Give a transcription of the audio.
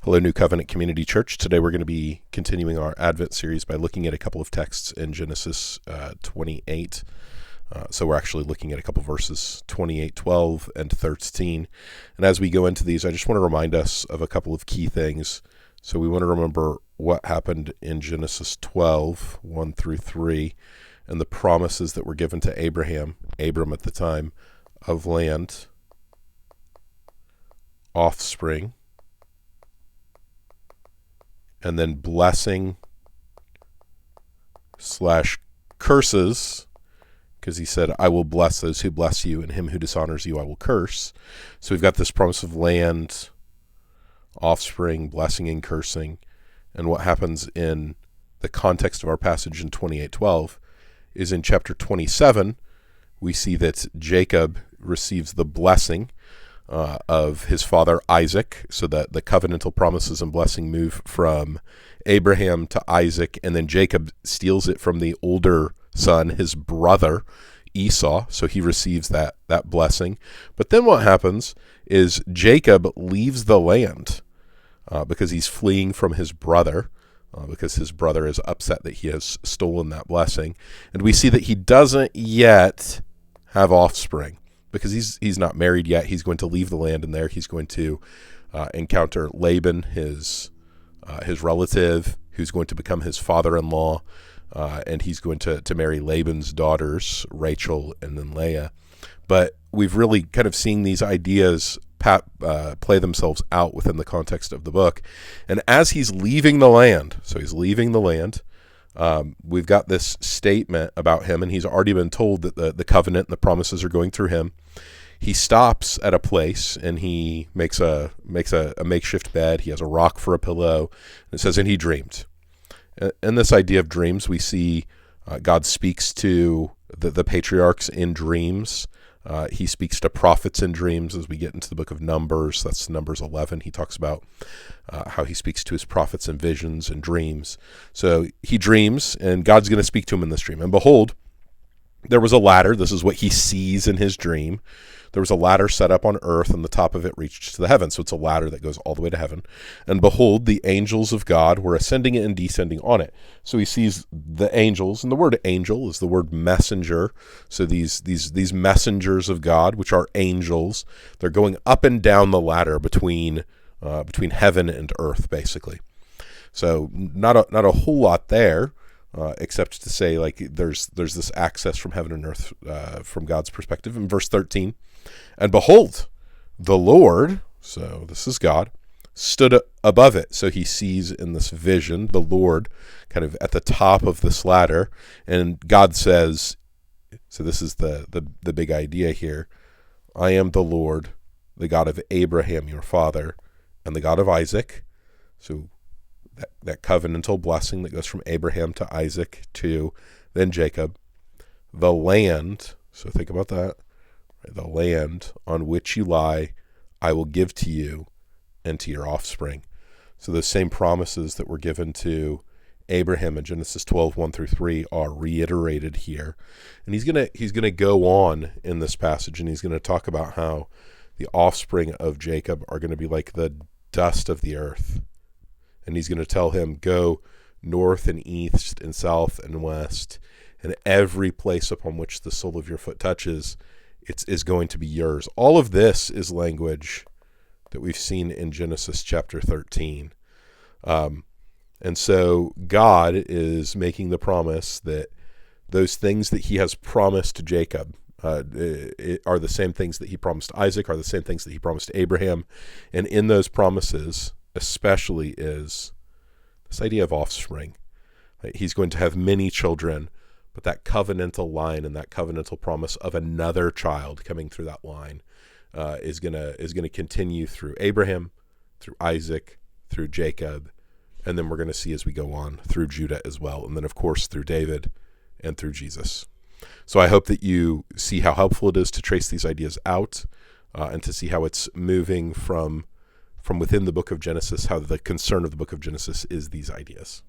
Hello, New Covenant Community Church. Today we're going to be continuing our Advent series by looking at a couple of texts in Genesis 28. So we're actually looking at a couple verses, 28, 12, and 13. And as we go into these, I just want to remind us of a couple of key things. So we want to remember what happened in Genesis 12, 1 through 3, and the promises that were given to Abram at the time, of land, offspring, and then blessing / curses, because he said, I will bless those who bless you, and him who dishonors you I will curse. So we've got this promise of land, offspring, blessing, and cursing. And what happens in the context of our passage in 28:12 is in chapter 27, we see that Jacob receives the blessing of his father Isaac, so that the covenantal promises and blessing move from Abraham to Isaac, and then Jacob steals it from the older son, his brother Esau, so he receives that blessing. But then what happens is Jacob leaves the land because he's fleeing from his brother, because his brother is upset that he has stolen that blessing. And we see that he doesn't yet have offspring, because he's not married yet. He's going to leave the land, and there he's going to encounter Laban, his relative, who's going to become his father-in-law, and he's going to marry Laban's daughters, Rachel and then Leah. But we've really kind of seen these ideas play themselves out within the context of the book. And as he's leaving the land, we've got this statement about him, and he's already been told that the covenant and the promises are going through him. He stops at a place, and he makes a makeshift bed. He has a rock for a pillow. And it says, and he dreamed. In this idea of dreams, we see God speaks to the patriarchs in dreams. He speaks to prophets in dreams as we get into the book of Numbers. That's Numbers 11. He talks about how he speaks to his prophets in visions and dreams. So he dreams, and God's going to speak to him in this dream. And behold, there was a ladder. This is what he sees in his dream. There was a ladder set up on earth, and the top of it reached to the heavens. So it's a ladder that goes all the way to heaven. And behold, the angels of God were ascending and descending on it. So he sees the angels, and the word angel is the word messenger. So these messengers of God, which are angels, they're going up and down the ladder between heaven and earth, basically. So not a whole lot there. Except to say, like, there's this access from heaven and earth from God's perspective. In verse 13, and behold, the Lord, so this is God, stood above it. So he sees in this vision the Lord kind of at the top of this ladder, and God says, so this is the big idea here, I am the Lord, the God of Abraham your father, and the God of Isaac. So that covenantal blessing that goes from Abraham to Isaac to then Jacob. The land, so think about that, right? The land on which you lie, I will give to you and to your offspring. So the same promises that were given to Abraham in Genesis 12, 1 through 3 are reiterated here. And he's gonna go on in this passage, and he's going to talk about how the offspring of Jacob are going to be like the dust of the earth. And he's going to tell him, go north and east and south and west, and every place upon which the sole of your foot touches, is going to be yours. All of this is language that we've seen in Genesis chapter 13. And so God is making the promise that those things that he has promised to Jacob are the same things that he promised Isaac, are the same things that he promised to Abraham. And in those promises especially is this idea of offspring. Right? He's going to have many children, but that covenantal line and that covenantal promise of another child coming through that line is gonna continue through Abraham, through Isaac, through Jacob, and then we're going to see as we go on through Judah as well, and then of course through David and through Jesus. So I hope that you see how helpful it is to trace these ideas out and to see how it's moving from within the book of Genesis, how the concern of the book of Genesis is these ideas.